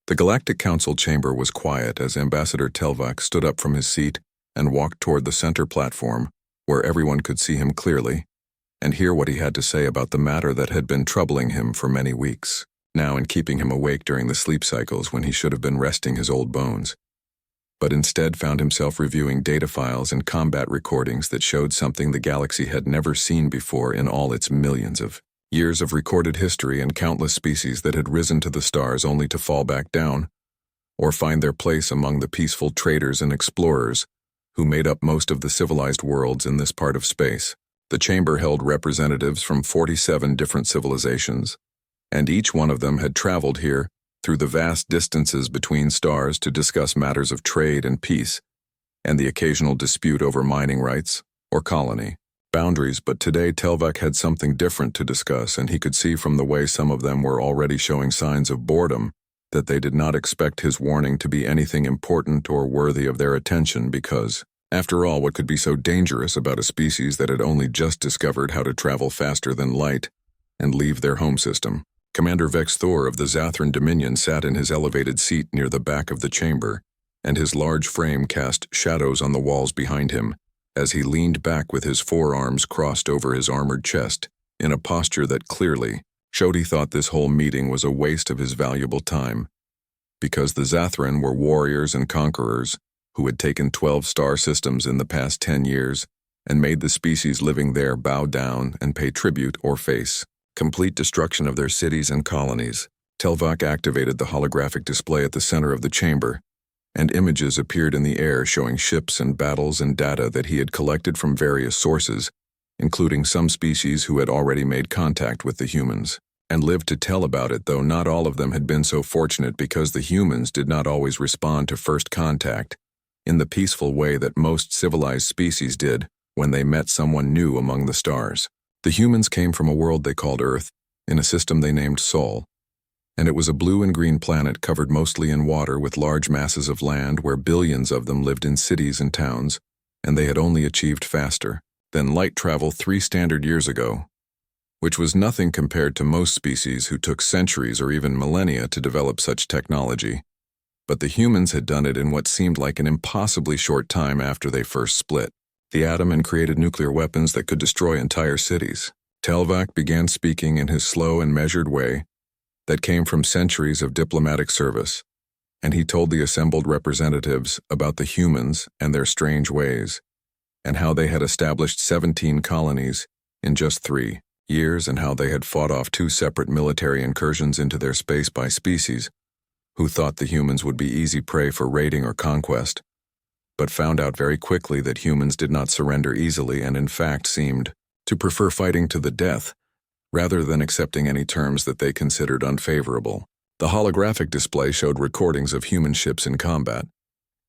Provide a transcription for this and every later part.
The Galactic Council chamber was quiet as Ambassador Telvak stood up from his seat and walked toward the center platform, where everyone could see him clearly, and hear what he had to say about the matter that had been troubling him for many weeks, now and keeping him awake during the sleep cycles when he should have been resting his old bones, but instead found himself reviewing data files and combat recordings that showed something the galaxy had never seen before in all its millions of years of recorded history and countless species that had risen to the stars only to fall back down, or find their place among the peaceful traders and explorers who made up most of the civilized worlds in this part of space. The chamber held representatives from 47 different civilizations, and each one of them had traveled here through the vast distances between stars to discuss matters of trade and peace, and the occasional dispute over mining rights or colony boundaries. But today Telvak had something different to discuss, and he could see from the way some of them were already showing signs of boredom that they did not expect his warning to be anything important or worthy of their attention because, after all, what could be so dangerous about a species that had only just discovered how to travel faster than light and leave their home system? Commander Vex Thor of the Zathran Dominion sat in his elevated seat near the back of the chamber, and his large frame cast shadows on the walls behind him as he leaned back with his forearms crossed over his armored chest in a posture that clearly showed he thought this whole meeting was a waste of his valuable time, because the Zathran were warriors and conquerors who had taken 12 star systems in the past 10 years and made the species living there bow down and pay tribute or face complete destruction of their cities and colonies. Telvak activated the holographic display at the center of the chamber, and images appeared in the air showing ships and battles and data that he had collected from various sources, including some species who had already made contact with the humans and lived to tell about it, though not all of them had been so fortunate because the humans did not always respond to first contact in the peaceful way that most civilized species did when they met someone new among the stars. The humans came from a world they called Earth, in a system they named Sol, and it was a blue and green planet covered mostly in water with large masses of land where billions of them lived in cities and towns, and they had only achieved faster than light travel 3 standard years ago, which was nothing compared to most species who took centuries or even millennia to develop such technology. But the humans had done it in what seemed like an impossibly short time after they first split the atom and created nuclear weapons that could destroy entire cities. Telvak began speaking in his slow and measured way that came from centuries of diplomatic service, and he told the assembled representatives about the humans and their strange ways, and how they had established 17 colonies in just 3 years, and how they had fought off 2 separate military incursions into their space by species who thought the humans would be easy prey for raiding or conquest, but found out very quickly that humans did not surrender easily and in fact seemed to prefer fighting to the death rather than accepting any terms that they considered unfavorable. The holographic display showed recordings of human ships in combat,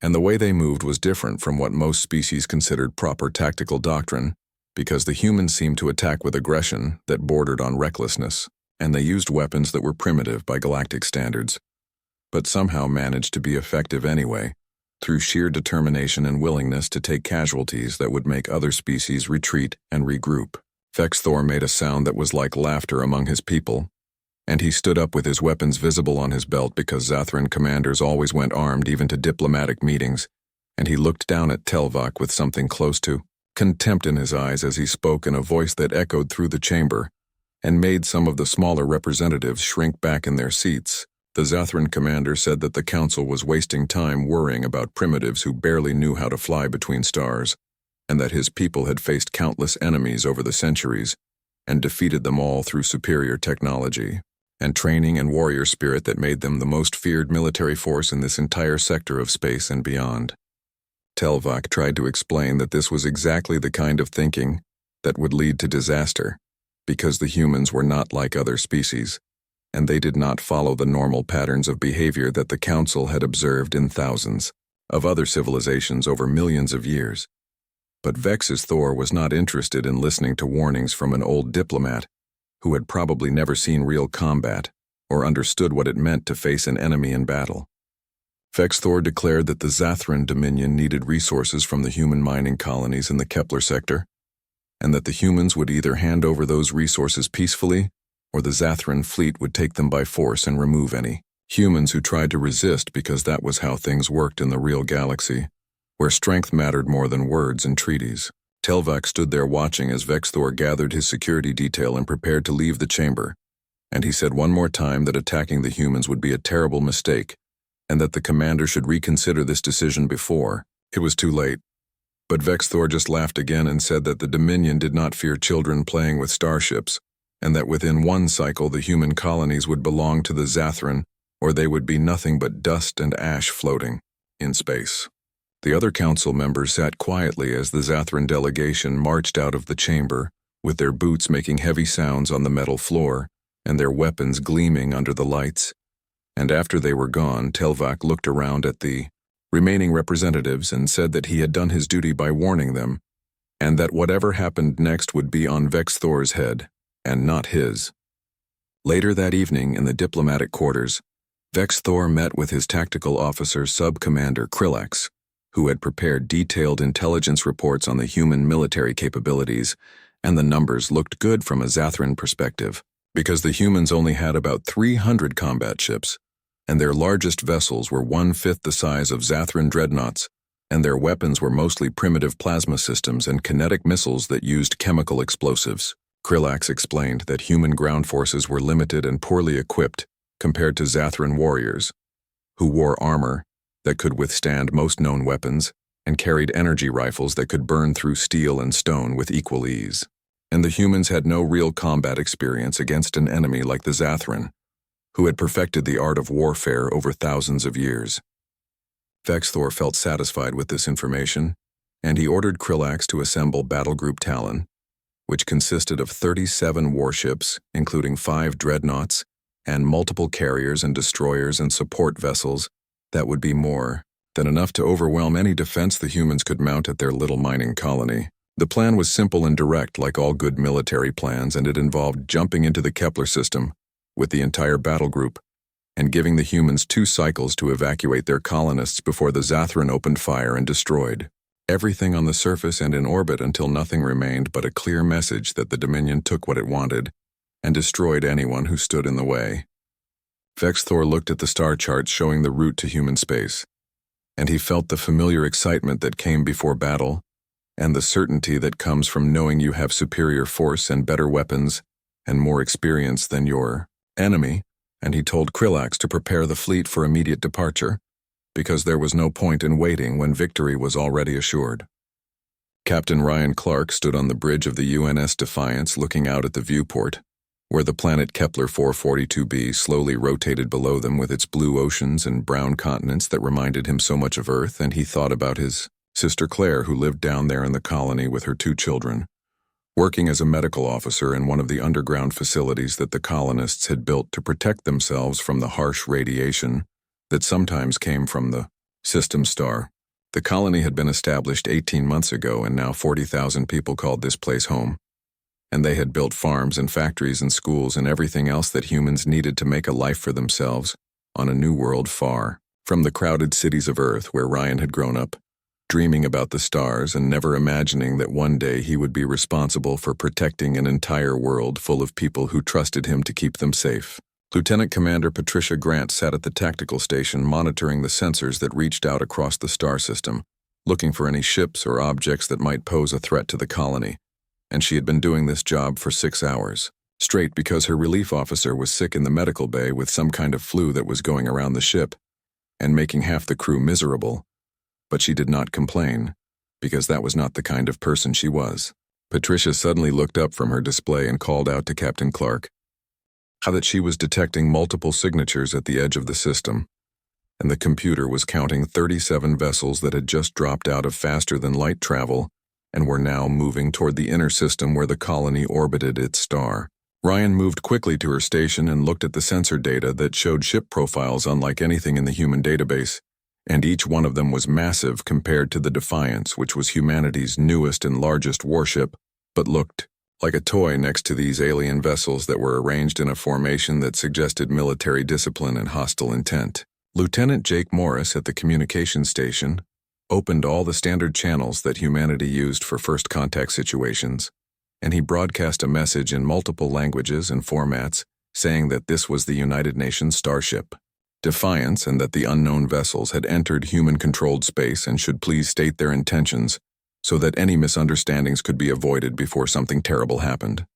and the way they moved was different from what most species considered proper tactical doctrine, because the humans seemed to attack with aggression that bordered on recklessness, and they used weapons that were primitive by galactic standards, but somehow managed to be effective anyway, through sheer determination and willingness to take casualties that would make other species retreat and regroup. Vex Thor made a sound that was like laughter among his people, and he stood up with his weapons visible on his belt because Zathran commanders always went armed even to diplomatic meetings, and he looked down at Telvak with something close to contempt in his eyes as he spoke in a voice that echoed through the chamber and made some of the smaller representatives shrink back in their seats. The Zathran commander said that the council was wasting time worrying about primitives who barely knew how to fly between stars, and that his people had faced countless enemies over the centuries and defeated them all through superior technology and training and warrior spirit that made them the most feared military force in this entire sector of space and beyond. Telvak tried to explain that this was exactly the kind of thinking that would lead to disaster, because the humans were not like other species, and they did not follow the normal patterns of behavior that the Council had observed in thousands of other civilizations over millions of years. But Vex's Thor was not interested in listening to warnings from an old diplomat who had probably never seen real combat or understood what it meant to face an enemy in battle. Vex Thor declared that the Zathran Dominion needed resources from the human mining colonies in the Kepler sector, and that the humans would either hand over those resources peacefully or the Zathran fleet would take them by force and remove any Humans who tried to resist because that was how things worked in the real galaxy, where strength mattered more than words and treaties. Telvac stood there watching as Vexthor gathered his security detail and prepared to leave the chamber, and he said one more time that attacking the humans would be a terrible mistake, and that the commander should reconsider this decision before it was too late. But Vexthor just laughed again and said that the Dominion did not fear children playing with starships, and that within one cycle the human colonies would belong to the Zathran, or they would be nothing but dust and ash floating in space. The other council members sat quietly as the Zathran delegation marched out of the chamber, with their boots making heavy sounds on the metal floor, and their weapons gleaming under the lights. And after they were gone, Telvac looked around at the remaining representatives and said that he had done his duty by warning them, and that whatever happened next would be on Vexthor's head, and not his. Later that evening in the diplomatic quarters, Vexthor met with his tactical officer Sub-Commander Krillax, who had prepared detailed intelligence reports on the human military capabilities, and the numbers looked good from a Zathran perspective, because the humans only had about 300 combat ships, and their largest vessels were 1/5 the size of Zathran dreadnoughts, and their weapons were mostly primitive plasma systems and kinetic missiles that used chemical explosives. Krillax explained that human ground forces were limited and poorly equipped compared to Zathran warriors, who wore armor that could withstand most known weapons and carried energy rifles that could burn through steel and stone with equal ease. And the humans had no real combat experience against an enemy like the Zathran, who had perfected the art of warfare over thousands of years. Vexthor felt satisfied with this information, and he ordered Krillax to assemble Battle Group Talon, which consisted of 37 warships, including 5 dreadnoughts, and multiple carriers and destroyers and support vessels that would be more than enough to overwhelm any defense the humans could mount at their little mining colony. The plan was simple and direct, like all good military plans, and it involved jumping into the Kepler system with the entire battle group and giving the humans 2 cycles to evacuate their colonists before the Zathran opened fire and destroyed everything on the surface and in orbit until nothing remained but a clear message that the Dominion took what it wanted and destroyed anyone who stood in the way. Vexthor looked at the star charts showing the route to human space, and he felt the familiar excitement that came before battle, and the certainty that comes from knowing you have superior force and better weapons and more experience than your enemy, and he told Krillax to prepare the fleet for immediate departure, because there was no point in waiting when victory was already assured. Captain Ryan Clark stood on the bridge of the UNS Defiance looking out at the viewport, where the planet Kepler 442b slowly rotated below them with its blue oceans and brown continents that reminded him so much of Earth, and he thought about his sister Claire, who lived down there in the colony with her 2 children, working as a medical officer in one of the underground facilities that the colonists had built to protect themselves from the harsh radiation that sometimes came from the system star. The colony had been established 18 months ago, and now 40,000 people called this place home. And they had built farms and factories and schools and everything else that humans needed to make a life for themselves on a new world far from the crowded cities of Earth where Ryan had grown up, dreaming about the stars and never imagining that one day he would be responsible for protecting an entire world full of people who trusted him to keep them safe. Lieutenant Commander Patricia Grant sat at the tactical station monitoring the sensors that reached out across the star system, looking for any ships or objects that might pose a threat to the colony. And she had been doing this job for 6 hours straight because her relief officer was sick in the medical bay with some kind of flu that was going around the ship and making half the crew miserable. But she did not complain, because that was not the kind of person she was. Patricia suddenly looked up from her display and called out to Captain Clark how that she was detecting multiple signatures at the edge of the system, and the computer was counting 37 vessels that had just dropped out of faster-than-light travel and were now moving toward the inner system where the colony orbited its star. Ryan moved quickly to her station and looked at the sensor data that showed ship profiles unlike anything in the human database, and each one of them was massive compared to the Defiance, which was humanity's newest and largest warship, but looked like a toy next to these alien vessels that were arranged in a formation that suggested military discipline and hostile intent. Lieutenant Jake Morris at the communications station opened all the standard channels that humanity used for first contact situations, and he broadcast a message in multiple languages and formats saying that this was the United Nations starship. defiance, and that the unknown vessels had entered human-controlled space and should please state their intentions so that any misunderstandings could be avoided before something terrible happened.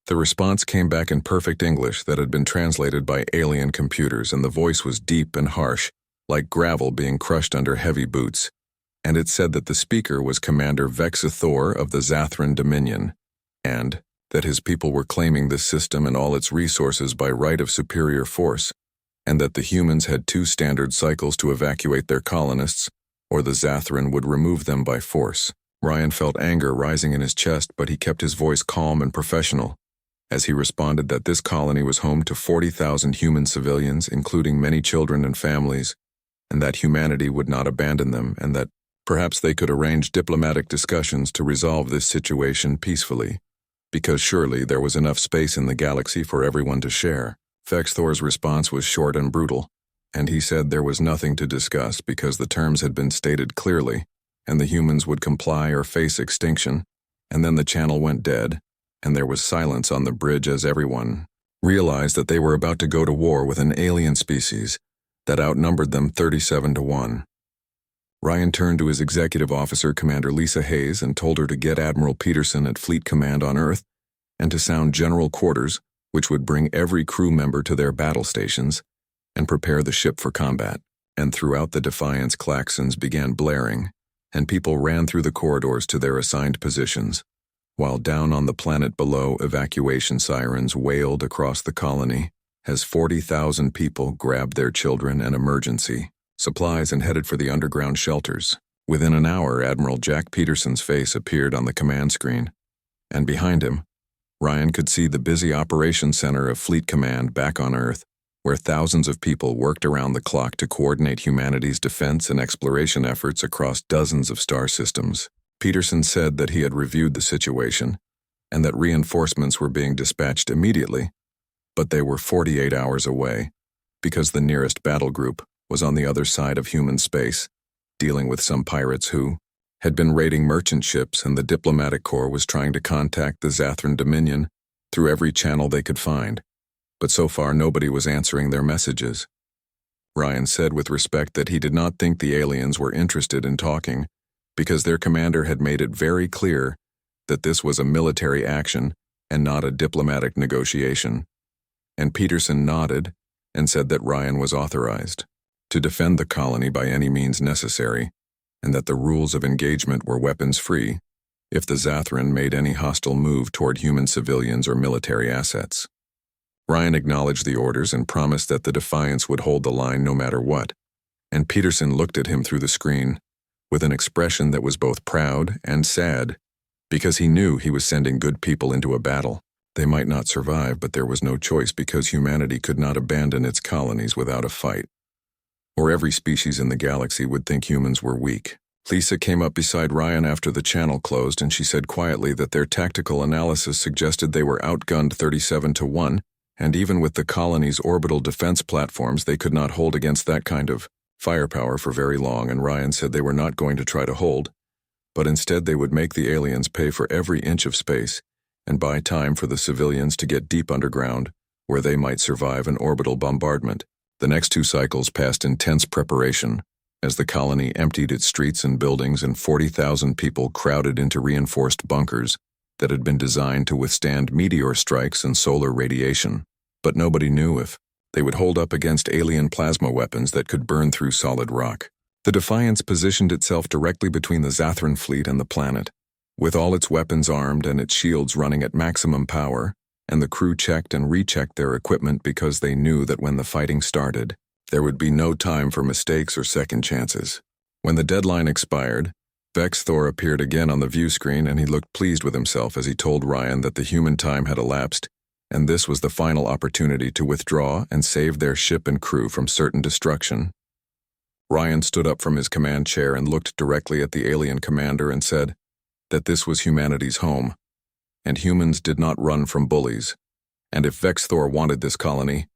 The response came back in perfect English that had been translated by alien computers, and the voice was deep and harsh, like gravel being crushed under heavy boots, and it said that the speaker was Commander Vexithor of the Zathran Dominion, and that his people were claiming this system and all its resources by right of superior force, and that the humans had 2 standard cycles to evacuate their colonists, or the Zathran would remove them by force. Ryan felt anger rising in his chest, but he kept his voice calm and professional, as he responded that this colony was home to 40,000 human civilians, including many children and families, and that humanity would not abandon them, and that perhaps they could arrange diplomatic discussions to resolve this situation peacefully, because surely there was enough space in the galaxy for everyone to share. Vexthor's response was short and brutal, and he said there was nothing to discuss because the terms had been stated clearly, and the humans would comply or face extinction, and then the channel went dead, and there was silence on the bridge as everyone realized that they were about to go to war with an alien species that outnumbered them 37-1. Ryan turned to his executive officer, Commander Lisa Hayes, and told her to get Admiral Peterson at Fleet Command on Earth and to sound general quarters, which would bring every crew member to their battle stations, and prepare the ship for combat. And throughout the Defiance, klaxons began blaring, and people ran through the corridors to their assigned positions, while down on the planet below, evacuation sirens wailed across the colony as 40,000 people grabbed their children and emergency supplies and headed for the underground shelters. Within an hour, Admiral Jack Peterson's face appeared on the command screen, and behind him, Ryan could see the busy operations center of Fleet Command back on Earth, where thousands of people worked around the clock to coordinate humanity's defense and exploration efforts across dozens of star systems. Peterson said that he had reviewed the situation and that reinforcements were being dispatched immediately, but they were 48 hours away because the nearest battle group was on the other side of human space, dealing with some pirates who had been raiding merchant ships, and the diplomatic corps was trying to contact the Zathran Dominion through every channel they could find, but so far nobody was answering their messages. Ryan said with respect that he did not think the aliens were interested in talking because their commander had made it very clear that this was a military action and not a diplomatic negotiation, and Peterson nodded and said that Ryan was authorized to defend the colony by any means necessary, and that the rules of engagement were weapons-free if the Zathran made any hostile move toward human civilians or military assets. Ryan acknowledged the orders and promised that the Defiance would hold the line no matter what, and Peterson looked at him through the screen with an expression that was both proud and sad, because he knew he was sending good people into a battle. They might not survive, but there was no choice because humanity could not abandon its colonies without a fight, or every species in the galaxy would think humans were weak. Lisa came up beside Ryan after the channel closed, and she said quietly that their tactical analysis suggested they were outgunned 37-1, and even with the colony's orbital defense platforms, they could not hold against that kind of firepower for very long, and Ryan said they were not going to try to hold, but instead they would make the aliens pay for every inch of space and buy time for the civilians to get deep underground, where they might survive an orbital bombardment. The next 2 cycles passed intense preparation, as the colony emptied its streets and buildings and 40,000 people crowded into reinforced bunkers that had been designed to withstand meteor strikes and solar radiation. But nobody knew if they would hold up against alien plasma weapons that could burn through solid rock. The Defiance positioned itself directly between the Zathran fleet and the planet, with all its weapons armed and its shields running at maximum power, and the crew checked and rechecked their equipment because they knew that when the fighting started, there would be no time for mistakes or second chances. When the deadline expired, Vexthor appeared again on the view screen, and he looked pleased with himself as he told Ryan that the human time had elapsed, and this was the final opportunity to withdraw and save their ship and crew from certain destruction. Ryan stood up from his command chair and looked directly at the alien commander and said that this was humanity's home, and humans did not run from bullies, and if Vexthor wanted this colony,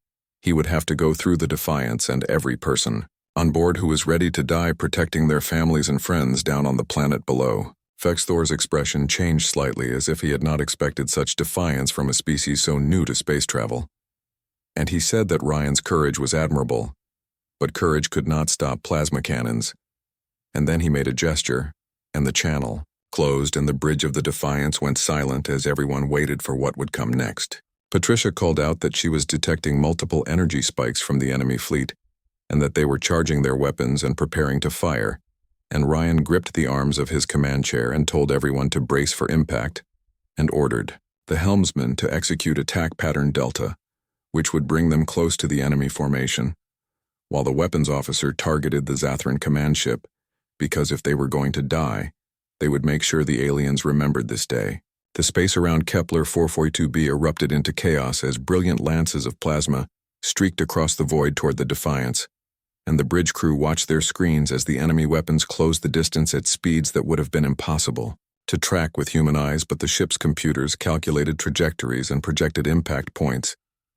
he would have to go through the Defiance and every person on board who was ready to die protecting their families and friends down on the planet below. Vexthor's expression changed slightly, as if he had not expected such defiance from a species so new to space travel. And he said that Ryan's courage was admirable, But courage could not stop plasma cannons. And then he made a gesture, and the channel closed and the bridge of the Defiance went silent as everyone waited for what would come next. Patricia called out that she was detecting multiple energy spikes from the enemy fleet, and that they were charging their weapons and preparing to fire, and Ryan gripped the arms of his command chair and told everyone to brace for impact, and ordered the helmsman to execute attack pattern Delta, which would bring them close to the enemy formation, while the weapons officer targeted the Zathran command ship, because if they were going to die, they would make sure the aliens remembered this day. The space around Kepler 442b erupted into chaos as brilliant lances of plasma streaked across the void toward the Defiance, and the bridge crew watched their screens as the enemy weapons closed the distance at speeds that would have been impossible to track with human eyes, but the ship's computers calculated trajectories and projected impact points,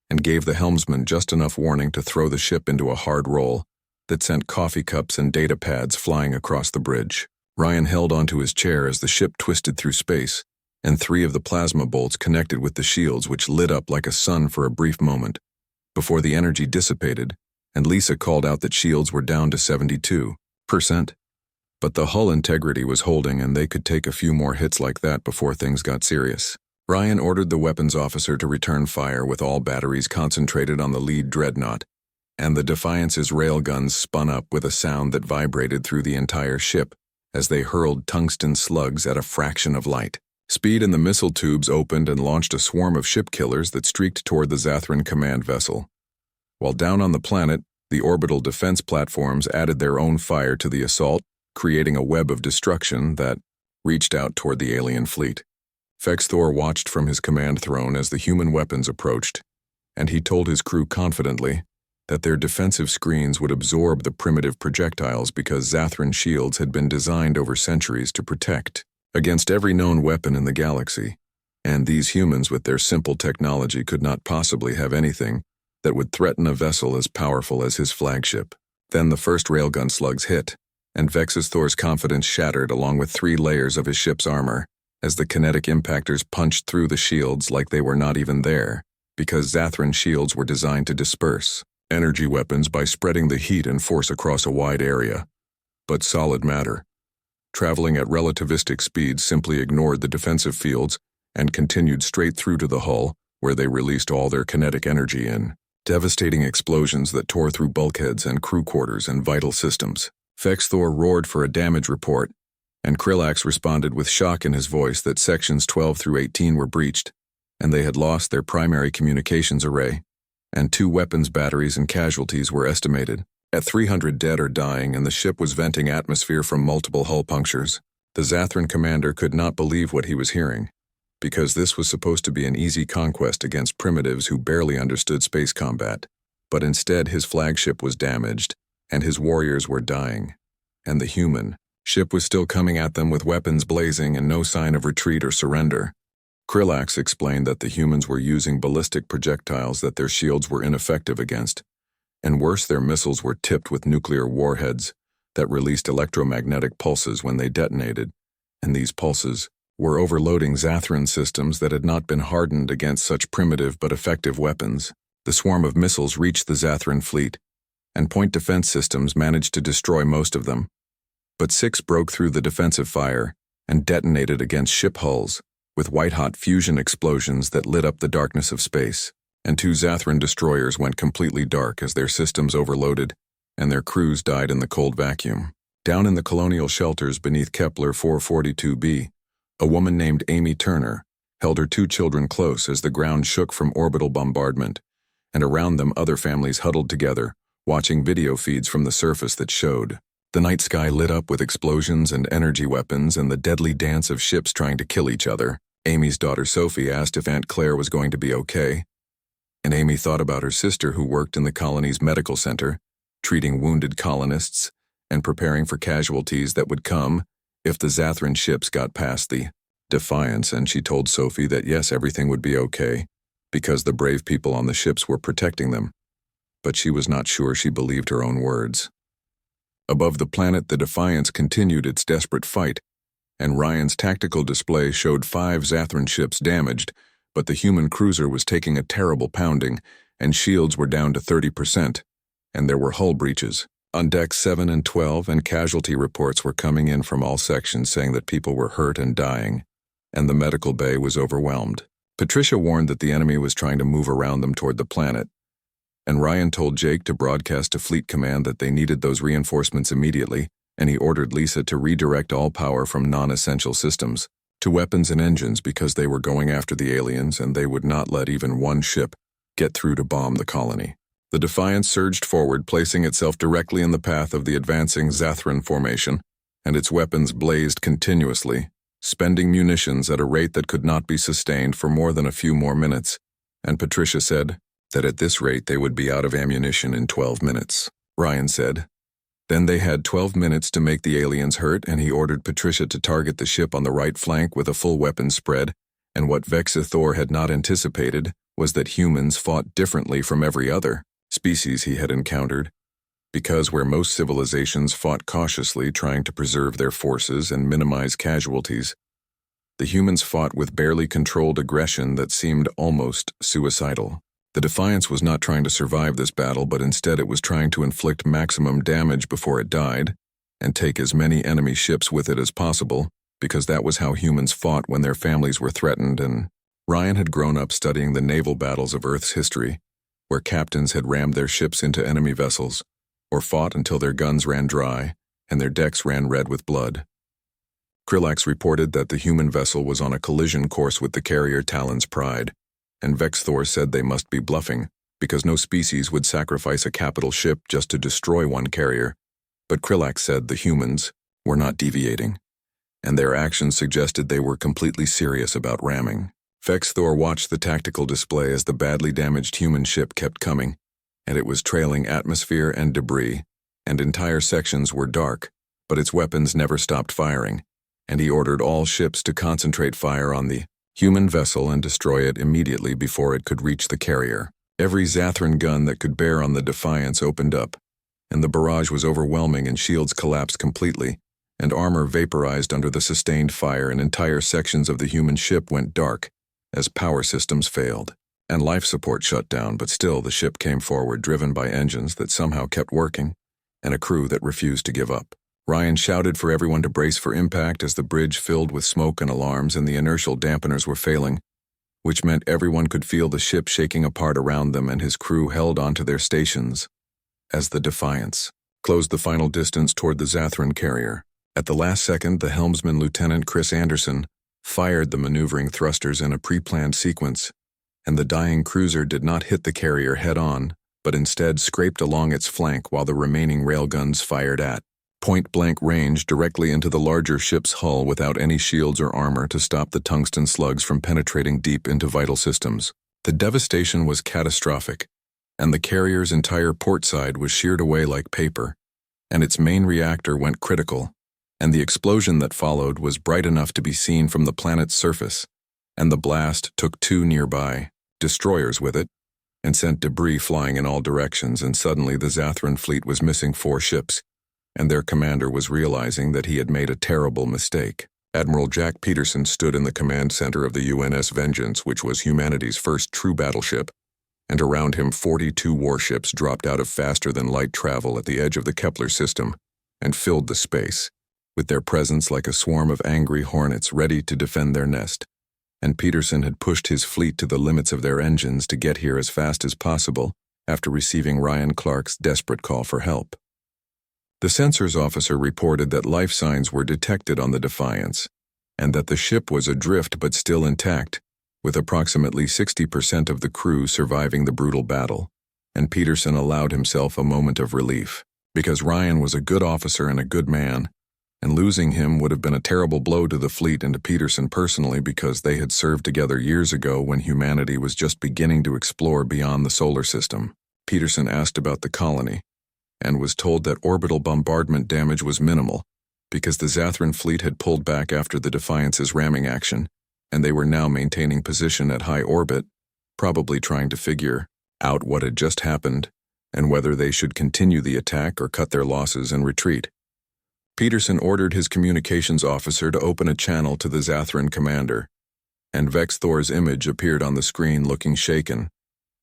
and gave the helmsman just enough warning to throw the ship into a hard roll that sent coffee cups and data pads flying across the bridge. Ryan held onto his chair as the ship twisted through space, and 3 of the plasma bolts connected with the shields, which lit up like a sun for a brief moment, before the energy dissipated, and Lisa called out that shields were down to 72%. But the hull integrity was holding, and they could take a few more hits like that before things got serious. Ryan ordered the weapons officer to return fire with all batteries concentrated on the lead dreadnought, and the Defiance's railguns spun up with a sound that vibrated through the entire ship as they hurled tungsten slugs at a fraction of light. Speed and the missile tubes opened and launched a swarm of ship killers that streaked toward the Zathran command vessel. While down on the planet, the orbital defense platforms added their own fire to the assault, creating a web of destruction that reached out toward the alien fleet. Fexthor watched from his command throne as the human weapons approached, and he told his crew confidently that their defensive screens would absorb the primitive projectiles because Zathran shields had been designed over centuries to protect against every known weapon in the galaxy, and these humans with their simple technology could not possibly have anything that would threaten a vessel as powerful as his flagship. Then the first railgun slugs hit, and Vexus Thor's confidence shattered along with 3 layers of his ship's armor, as the kinetic impactors punched through the shields like they were not even there, because Zathran shields were designed to disperse energy weapons by spreading the heat and force across a wide area. But solid matter, traveling at relativistic speeds, simply ignored the defensive fields and continued straight through to the hull, where they released all their kinetic energy in devastating explosions that tore through bulkheads and crew quarters and vital systems. Fexthor roared for a damage report, and Krillax responded with shock in his voice that sections 12 through 18 were breached, and they had lost their primary communications array, and 2 weapons batteries and casualties were estimated at 300 dead or dying, and the ship was venting atmosphere from multiple hull punctures. The Zathran commander could not believe what he was hearing, because this was supposed to be an easy conquest against primitives who barely understood space combat, but instead his flagship was damaged, and his warriors were dying, and the human ship was still coming at them with weapons blazing and no sign of retreat or surrender. Krillax explained that the humans were using ballistic projectiles that their shields were ineffective against, and worse, their missiles were tipped with nuclear warheads that released electromagnetic pulses when they detonated, and these pulses were overloading Zathran systems that had not been hardened against such primitive but effective weapons. The swarm of missiles reached the Zathran fleet, and point defense systems managed to destroy most of them, but 6 broke through the defensive fire and detonated against ship hulls with white-hot fusion explosions that lit up the darkness of space, and 2 Zathran destroyers went completely dark as their systems overloaded and their crews died in the cold vacuum. Down in the colonial shelters beneath Kepler 442b, a woman named Amy Turner held her 2 children close as the ground shook from orbital bombardment, and around them other families huddled together, watching video feeds from the surface that showed the night sky lit up with explosions and energy weapons and the deadly dance of ships trying to kill each other. Amy's daughter Sophie asked if Aunt Claire was going to be okay, and Amy thought about her sister who worked in the colony's medical center, treating wounded colonists and preparing for casualties that would come if the Zathran ships got past the Defiance, and she told Sophie that yes, everything would be okay, because the brave people on the ships were protecting them. But she was not sure she believed her own words. Above the planet, the Defiance continued its desperate fight, and Ryan's tactical display showed 5 Zathran ships damaged, but the human cruiser was taking a terrible pounding, and shields were down to 30%, and there were hull breaches. On decks 7 and 12, and casualty reports were coming in from all sections saying that people were hurt and dying, and the medical bay was overwhelmed. Patricia warned that the enemy was trying to move around them toward the planet, and Ryan told Jake to broadcast to Fleet Command that they needed those reinforcements immediately, and he ordered Lisa to redirect all power from non-essential systems to weapons and engines because they were going after the aliens and they would not let even one ship get through to bomb the colony. The Defiance surged forward, placing itself directly in the path of the advancing Zathran formation, and its weapons blazed continuously, spending munitions at a rate that could not be sustained for more than a few more minutes, and Patricia said that at this rate they would be out of ammunition in 12 minutes. Ryan said, then they had 12 minutes to make the aliens hurt, and he ordered Patricia to target the ship on the right flank with a full weapons spread, and what Vexithor had not anticipated was that humans fought differently from every other species he had encountered, because where most civilizations fought cautiously trying to preserve their forces and minimize casualties, the humans fought with barely controlled aggression that seemed almost suicidal. The Defiance was not trying to survive this battle, but instead it was trying to inflict maximum damage before it died, and take as many enemy ships with it as possible, because that was how humans fought when their families were threatened. And Ryan had grown up studying the naval battles of Earth's history, where captains had rammed their ships into enemy vessels, or fought until their guns ran dry and their decks ran red with blood. Krillax reported that the human vessel was on a collision course with the carrier Talon's Pride, and Vexthor said they must be bluffing, because no species would sacrifice a capital ship just to destroy one carrier, but Krillax said the humans were not deviating, and their actions suggested they were completely serious about ramming. Vexthor watched the tactical display as the badly damaged human ship kept coming, and it was trailing atmosphere and debris, and entire sections were dark, but its weapons never stopped firing, and he ordered all ships to concentrate fire on the human vessel and destroy it immediately before it could reach the carrier. Every Zathran gun that could bear on the Defiance opened up, and the barrage was overwhelming and shields collapsed completely, and armor vaporized under the sustained fire, and entire sections of the human ship went dark as power systems failed, and life support shut down, but still the ship came forward driven by engines that somehow kept working, and a crew that refused to give up. Ryan shouted for everyone to brace for impact as the bridge filled with smoke and alarms and the inertial dampeners were failing, which meant everyone could feel the ship shaking apart around them, and his crew held onto their stations as the Defiance closed the final distance toward the Zathran carrier. At the last second, the helmsman Lieutenant Chris Anderson fired the maneuvering thrusters in a pre-planned sequence, and the dying cruiser did not hit the carrier head-on, but instead scraped along its flank while the remaining railguns fired at point-blank range directly into the larger ship's hull without any shields or armor to stop the tungsten slugs from penetrating deep into vital systems. The devastation was catastrophic, and the carrier's entire port side was sheared away like paper, and its main reactor went critical, and the explosion that followed was bright enough to be seen from the planet's surface, and the blast took 2 nearby destroyers with it, and sent debris flying in all directions, and suddenly the Zathran fleet was missing 4 ships, and their commander was realizing that he had made a terrible mistake. Admiral Jack Peterson stood in the command center of the UNS Vengeance, which was humanity's first true battleship, and around him 42 warships dropped out of faster-than-light travel at the edge of the Kepler system and filled the space, with their presence like a swarm of angry hornets ready to defend their nest. And Peterson had pushed his fleet to the limits of their engines to get here as fast as possible after receiving Ryan Clark's desperate call for help. The sensors officer reported that life signs were detected on the Defiance, and that the ship was adrift but still intact, with approximately 60% of the crew surviving the brutal battle, and Peterson allowed himself a moment of relief, because Ryan was a good officer and a good man, and losing him would have been a terrible blow to the fleet and to Peterson personally, because they had served together years ago when humanity was just beginning to explore beyond the solar system. Peterson asked about the colony, and was told that orbital bombardment damage was minimal, because the Zathran fleet had pulled back after the Defiance's ramming action, and they were now maintaining position at high orbit, probably trying to figure out what had just happened, and whether they should continue the attack or cut their losses and retreat. Peterson ordered his communications officer to open a channel to the Zathran commander, and Vexthor's image appeared on the screen looking shaken,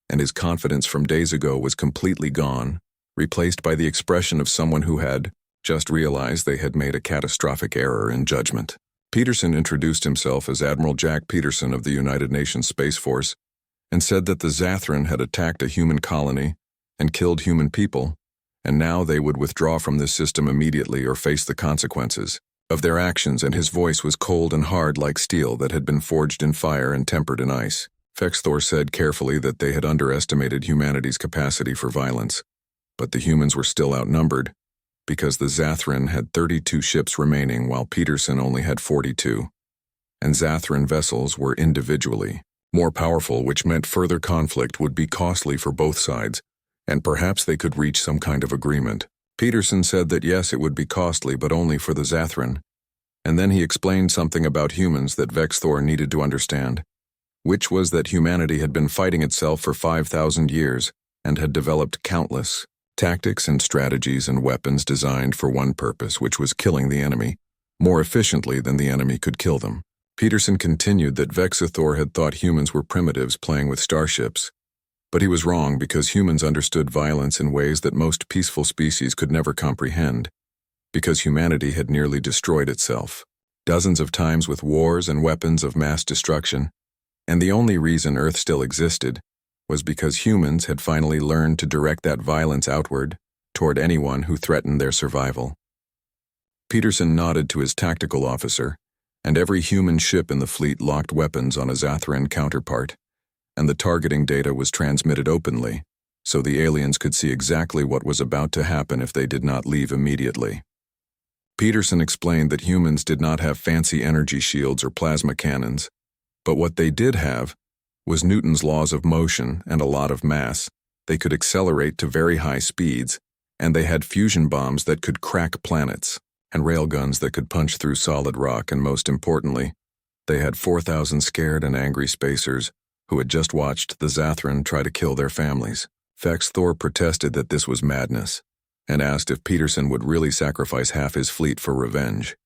and his confidence from days ago was completely gone, replaced by the expression of someone who had just realized they had made a catastrophic error in judgment. Peterson introduced himself as Admiral Jack Peterson of the United Nations Space Force and said that the Zathran had attacked a human colony and killed human people, and now they would withdraw from this system immediately or face the consequences of their actions, and his voice was cold and hard like steel that had been forged in fire and tempered in ice. Vexthor said carefully that they had underestimated humanity's capacity for violence, but the humans were still outnumbered, because the Zathran had 32 ships remaining while Peterson only had 42, and Zathran vessels were individually more powerful, which meant further conflict would be costly for both sides, and perhaps they could reach some kind of agreement. Peterson said that yes, it would be costly, but only for the Zathran, and then he explained something about humans that Vexthor needed to understand, which was that humanity had been fighting itself for 5,000 years and had developed countless tactics and strategies and weapons designed for one purpose, which was killing the enemy, more efficiently than the enemy could kill them. Peterson continued that Vexithor had thought humans were primitives playing with starships, but he was wrong because humans understood violence in ways that most peaceful species could never comprehend, because humanity had nearly destroyed itself, dozens of times with wars and weapons of mass destruction, and the only reason Earth still existed was because humans had finally learned to direct that violence outward toward anyone who threatened their survival. Peterson nodded to his tactical officer, and every human ship in the fleet locked weapons on a Zathran counterpart, and the targeting data was transmitted openly, so the aliens could see exactly what was about to happen if they did not leave immediately. Peterson explained that humans did not have fancy energy shields or plasma cannons, but what they did have was Newton's laws of motion and a lot of mass. They could accelerate to very high speeds, and they had fusion bombs that could crack planets, and railguns that could punch through solid rock, and most importantly, they had 4,000 scared and angry spacers who had just watched the Zathran try to kill their families. Vexthor protested that this was madness, and asked if Peterson would really sacrifice half his fleet for revenge,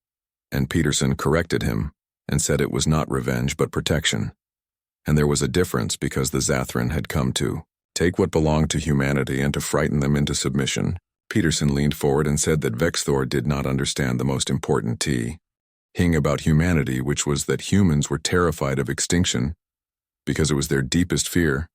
and Peterson corrected him and said it was not revenge but protection. And there was a difference because the Zathran had come to take what belonged to humanity and to frighten them into submission. Peterson leaned forward and said that Vexthor did not understand the most important thing about humanity, which was that humans were terrified of extinction because it was their deepest fear,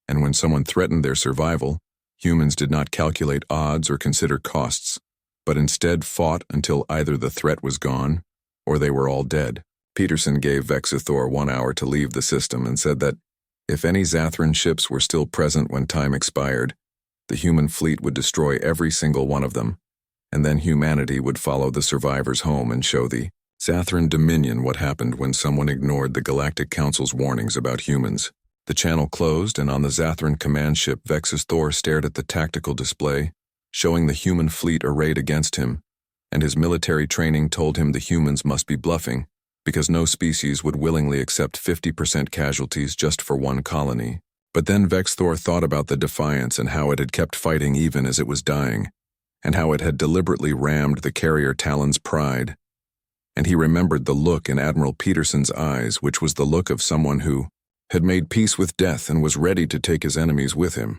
and when someone threatened their survival, humans did not calculate odds or consider costs, but instead fought until either the threat was gone or they were all dead. Peterson gave Vexithor 1 hour to leave the system and said that if any Zathran ships were still present when time expired, the human fleet would destroy every single one of them, and then humanity would follow the survivors home and show the Zathran Dominion what happened when someone ignored the Galactic Council's warnings about humans. The channel closed, and on the Zathran command ship, Vexithor stared at the tactical display, showing the human fleet arrayed against him, and his military training told him the humans must be bluffing, because no species would willingly accept 50% casualties just for one colony. But then Vexthor thought about the Defiance and how it had kept fighting even as it was dying, and how it had deliberately rammed the carrier Talon's pride. And he remembered the look in Admiral Peterson's eyes, which was the look of someone who had made peace with death and was ready to take his enemies with him.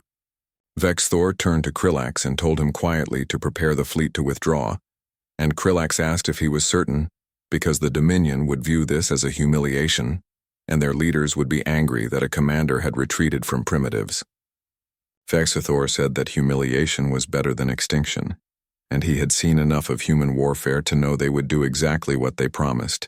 Vexthor turned to Krillax and told him quietly to prepare the fleet to withdraw, and Krillax asked if he was certain, because the Dominion would view this as a humiliation, and their leaders would be angry that a commander had retreated from primitives. Vexithor said that humiliation was better than extinction, and he had seen enough of human warfare to know they would do exactly what they promised,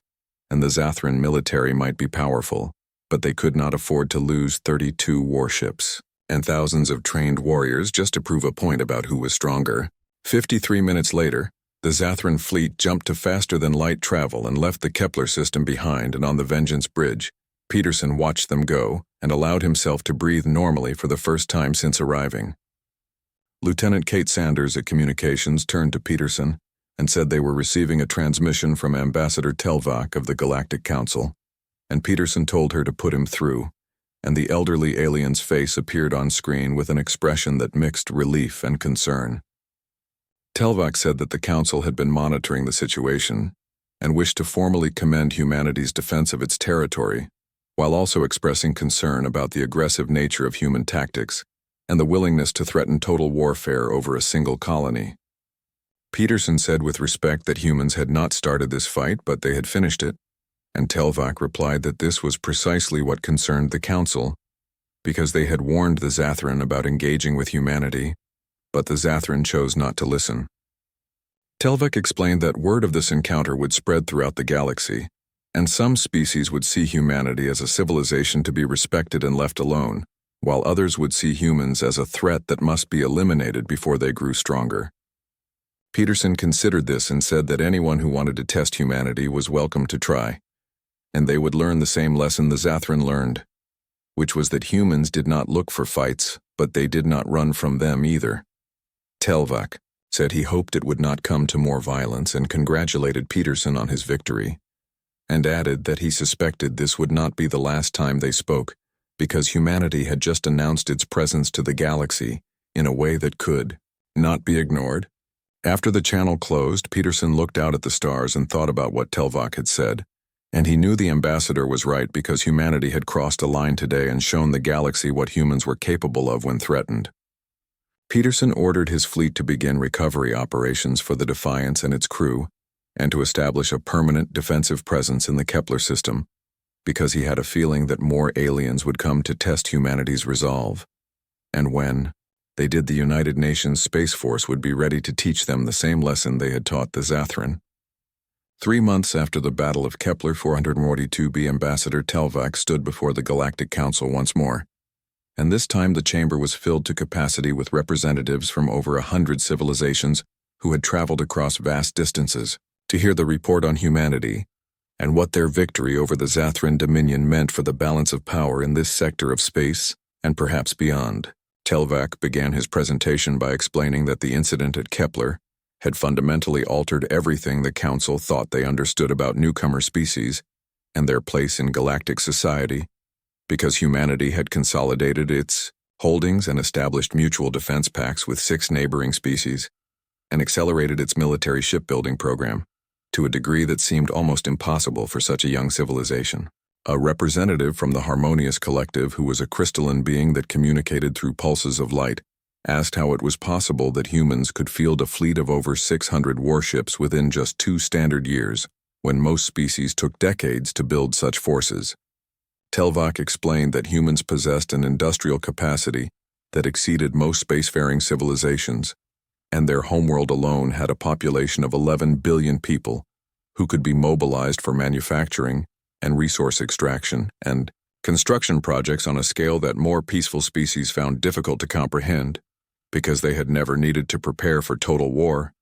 and the Zathran military might be powerful, but they could not afford to lose 32 warships and thousands of trained warriors just to prove a point about who was stronger. 53 minutes later, the Zathran fleet jumped to faster-than-light travel and left the Kepler system behind, and on the Vengeance Bridge, Peterson watched them go and allowed himself to breathe normally for the first time since arriving. Lieutenant Kate Sanders at Communications turned to Peterson and said they were receiving a transmission from Ambassador Telvak of the Galactic Council, and Peterson told her to put him through, and the elderly alien's face appeared on screen with an expression that mixed relief and concern. Telvak said that the Council had been monitoring the situation and wished to formally commend humanity's defense of its territory, while also expressing concern about the aggressive nature of human tactics and the willingness to threaten total warfare over a single colony. Peterson said with respect that humans had not started this fight, but they had finished it, and Telvac replied that this was precisely what concerned the Council, because they had warned the Zathran about engaging with humanity, but the Zathran chose not to listen. Telvac explained that word of this encounter would spread throughout the galaxy, and some species would see humanity as a civilization to be respected and left alone, while others would see humans as a threat that must be eliminated before they grew stronger. Peterson considered this and said that anyone who wanted to test humanity was welcome to try, and they would learn the same lesson the Zathran learned, which was that humans did not look for fights, but they did not run from them either. Telvac said he hoped it would not come to more violence and congratulated Peterson on his victory, and added that he suspected this would not be the last time they spoke, because humanity had just announced its presence to the galaxy in a way that could not be ignored. After the channel closed, Peterson looked out at the stars and thought about what Telvac had said, and he knew the ambassador was right because humanity had crossed a line today and shown the galaxy what humans were capable of when threatened. Peterson ordered his fleet to begin recovery operations for the Defiance and its crew, and to establish a permanent defensive presence in the Kepler system, because he had a feeling that more aliens would come to test humanity's resolve. And when they did, the United Nations Space Force would be ready to teach them the same lesson they had taught the Zathran. 3 months after the Battle of Kepler 442b, Ambassador Telvac stood before the Galactic Council once more, and this time the chamber was filled to capacity with representatives from over 100 civilizations who had traveled across vast distances to hear the report on humanity and what their victory over the Zathran Dominion meant for the balance of power in this sector of space and perhaps beyond. Telvac began his presentation by explaining that the incident at Kepler had fundamentally altered everything the Council thought they understood about newcomer species and their place in galactic society, because humanity had consolidated its holdings and established mutual defense pacts with 6 neighboring species, and accelerated its military shipbuilding program to a degree that seemed almost impossible for such a young civilization. A representative from the Harmonious Collective, who was a crystalline being that communicated through pulses of light, asked how it was possible that humans could field a fleet of over 600 warships within just 2 standard years, when most species took decades to build such forces. Telvac explained that humans possessed an industrial capacity that exceeded most spacefaring civilizations, and their homeworld alone had a population of 11 billion people who could be mobilized for manufacturing and resource extraction and construction projects on a scale that more peaceful species found difficult to comprehend, because they had never needed to prepare for total war,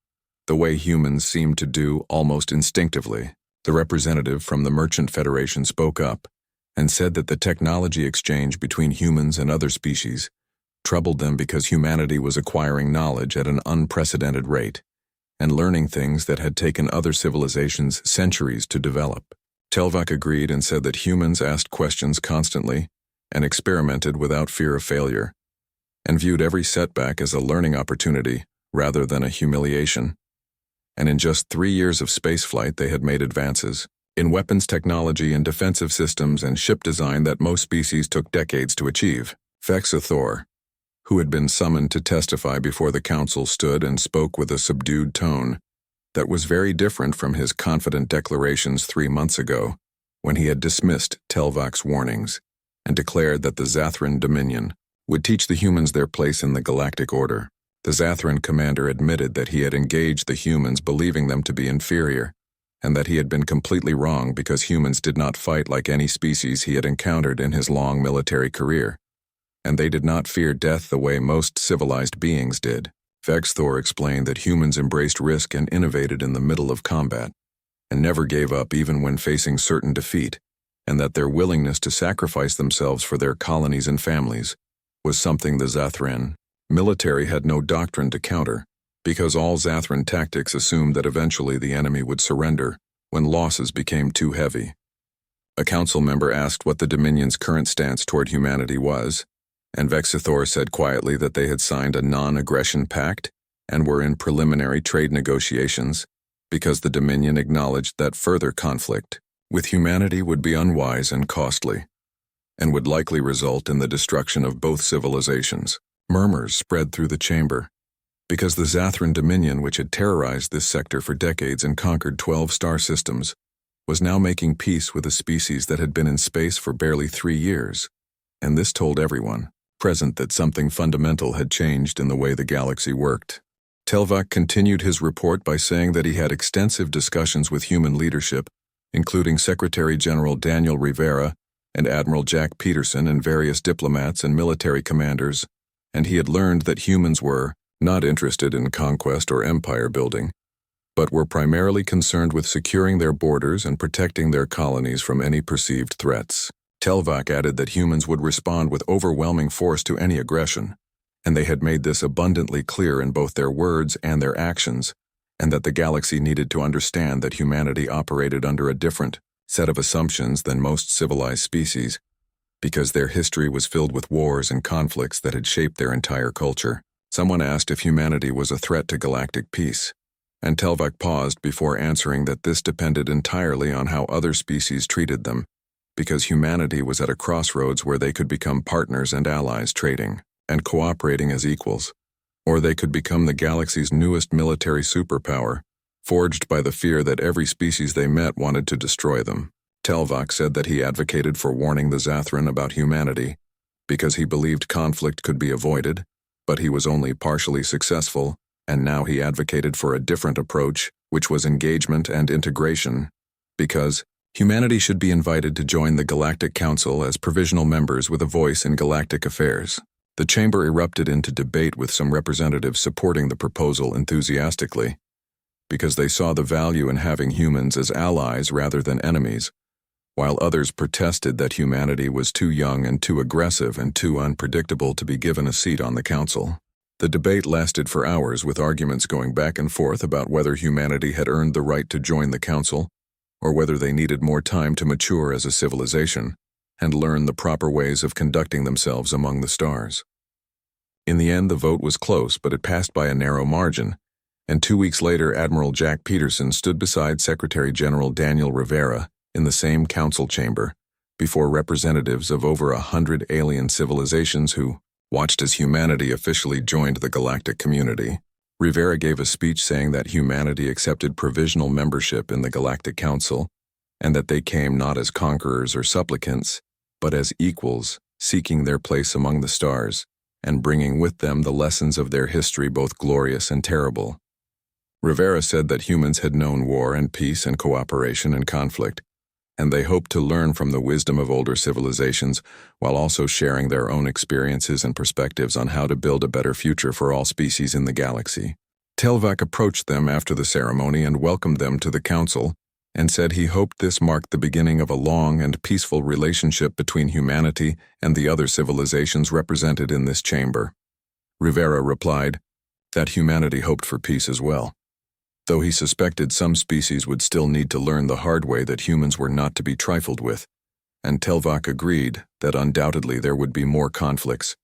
the way humans seemed to do almost instinctively. The representative from the Merchant Federation spoke up and said that the technology exchange between humans and other species troubled them because humanity was acquiring knowledge at an unprecedented rate and learning things that had taken other civilizations centuries to develop. Telvac agreed and said that humans asked questions constantly and experimented without fear of failure, and viewed every setback as a learning opportunity rather than a humiliation. And in just 3 years of spaceflight, they had made advances in weapons technology and defensive systems and ship design that most species took decades to achieve. Vexithor, who had been summoned to testify before the council, stood and spoke with a subdued tone that was very different from his confident declarations 3 months ago, when he had dismissed Telvac's warnings and declared that the Zathran Dominion would teach the humans their place in the galactic order. The Zathran commander admitted that he had engaged the humans believing them to be inferior, and that he had been completely wrong because humans did not fight like any species he had encountered in his long military career, and they did not fear death the way most civilized beings did. Vexthor explained that humans embraced risk and innovated in the middle of combat, and never gave up even when facing certain defeat, and that their willingness to sacrifice themselves for their colonies and families was something the Zathran military had no doctrine to counter, because all Zathran tactics assumed that eventually the enemy would surrender when losses became too heavy. A council member asked what the Dominion's current stance toward humanity was, and Vexithor said quietly that they had signed a non-aggression pact and were in preliminary trade negotiations because the Dominion acknowledged that further conflict with humanity would be unwise and costly, and would likely result in the destruction of both civilizations. Murmurs spread through the chamber, because the Zathran Dominion, which had terrorized this sector for decades and conquered 12 star systems, was now making peace with a species that had been in space for barely 3 years, and this told everyone present that something fundamental had changed in the way the galaxy worked. Telvac continued his report by saying that he had extensive discussions with human leadership, including Secretary General Daniel Rivera and Admiral Jack Peterson and various diplomats and military commanders, and he had learned that humans were not interested in conquest or empire building, but were primarily concerned with securing their borders and protecting their colonies from any perceived threats. Telvac added that humans would respond with overwhelming force to any aggression, and they had made this abundantly clear in both their words and their actions, and that the galaxy needed to understand that humanity operated under a different set of assumptions than most civilized species, because their history was filled with wars and conflicts that had shaped their entire culture. Someone asked if humanity was a threat to galactic peace, and Telvac paused before answering that this depended entirely on how other species treated them, because humanity was at a crossroads where they could become partners and allies trading and cooperating as equals, or they could become the galaxy's newest military superpower, forged by the fear that every species they met wanted to destroy them. Telvac said that he advocated for warning the Zathran about humanity, because he believed conflict could be avoided, but he was only partially successful, and now he advocated for a different approach, which was engagement and integration, because humanity should be invited to join the Galactic Council as provisional members with a voice in galactic affairs. The chamber erupted into debate with some representatives supporting the proposal enthusiastically, because they saw the value in having humans as allies rather than enemies, while others protested that humanity was too young and too aggressive and too unpredictable to be given a seat on the council. The debate lasted for hours, with arguments going back and forth about whether humanity had earned the right to join the council, or whether they needed more time to mature as a civilization and learn the proper ways of conducting themselves among the stars. In the end, the vote was close, but it passed by a narrow margin, and 2 weeks later Admiral Jack Peterson stood beside Secretary General Daniel Rivera in the same council chamber before representatives of over 100 alien civilizations who watched as humanity officially joined the galactic community. Rivera gave a speech saying that humanity accepted provisional membership in the Galactic Council, and that they came not as conquerors or supplicants, but as equals, seeking their place among the stars, and bringing with them the lessons of their history, both glorious and terrible. Rivera said that humans had known war and peace and cooperation and conflict, and they hoped to learn from the wisdom of older civilizations while also sharing their own experiences and perspectives on how to build a better future for all species in the galaxy. Telvac approached them after the ceremony and welcomed them to the council, and said he hoped this marked the beginning of a long and peaceful relationship between humanity and the other civilizations represented in this chamber. Rivera replied that humanity hoped for peace as well, though he suspected some species would still need to learn the hard way that humans were not to be trifled with, and Telvac agreed that undoubtedly there would be more conflicts,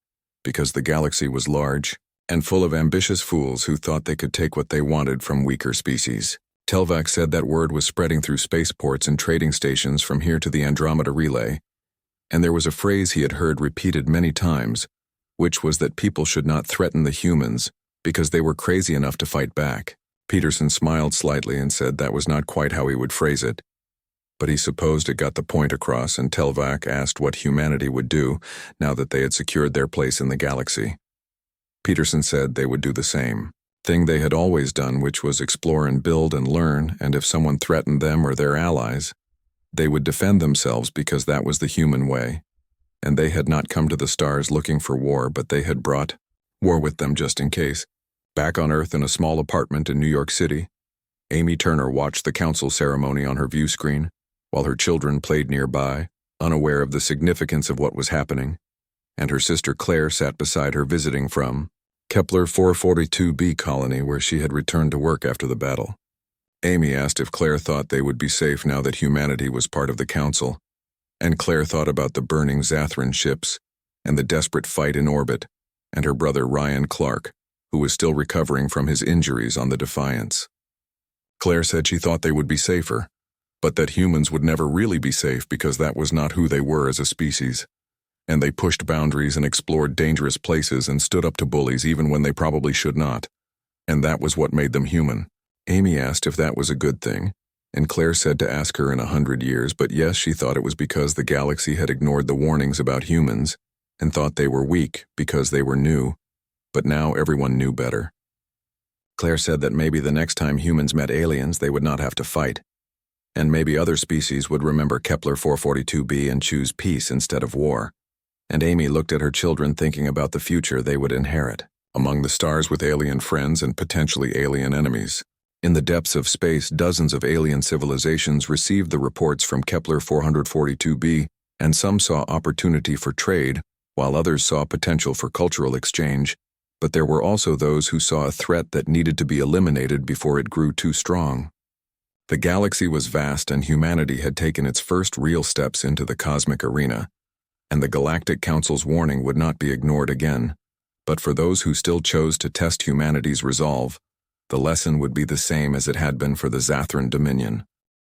because the galaxy was large and full of ambitious fools who thought they could take what they wanted from weaker species. Telvac said that word was spreading through spaceports and trading stations from here to the Andromeda Relay, and there was a phrase he had heard repeated many times, which was that people should not threaten the humans because they were crazy enough to fight back. Peterson smiled slightly and said that was not quite how he would phrase it, but he supposed it got the point across, and Telvac asked what humanity would do now that they had secured their place in the galaxy. Peterson said they would do the same thing they had always done, which was explore and build and learn, and if someone threatened them or their allies, they would defend themselves because that was the human way, and they had not come to the stars looking for war, but they had brought war with them just in case. Back on Earth in a small apartment in New York City, Amy Turner watched the council ceremony on her view screen, while her children played nearby, unaware of the significance of what was happening, and her sister Claire sat beside her, visiting from Kepler 442b colony where she had returned to work after the battle. Amy asked if Claire thought they would be safe now that humanity was part of the council, and Claire thought about the burning Zathran ships and the desperate fight in orbit, and her brother Ryan Clark, who was still recovering from his injuries on the Defiance. Claire said she thought they would be safer, but that humans would never really be safe because that was not who they were as a species, and they pushed boundaries and explored dangerous places and stood up to bullies even when they probably should not. And that was what made them human. Amy asked if that was a good thing, and Claire said to ask her in 100 years, but yes, she thought it was because the galaxy had ignored the warnings about humans and thought they were weak because they were new, but now everyone knew better. Claire said that maybe the next time humans met aliens they would not have to fight, and maybe other species would remember Kepler 442b and choose peace instead of war. And Amy looked at her children thinking about the future they would inherit, among the stars with alien friends and potentially alien enemies. In the depths of space, dozens of alien civilizations received the reports from Kepler 442b, and some saw opportunity for trade, while others saw potential for cultural exchange, but there were also those who saw a threat that needed to be eliminated before it grew too strong. The galaxy was vast and humanity had taken its first real steps into the cosmic arena, and the Galactic Council's warning would not be ignored again. But for those who still chose to test humanity's resolve, the lesson would be the same as it had been for the Zathran Dominion.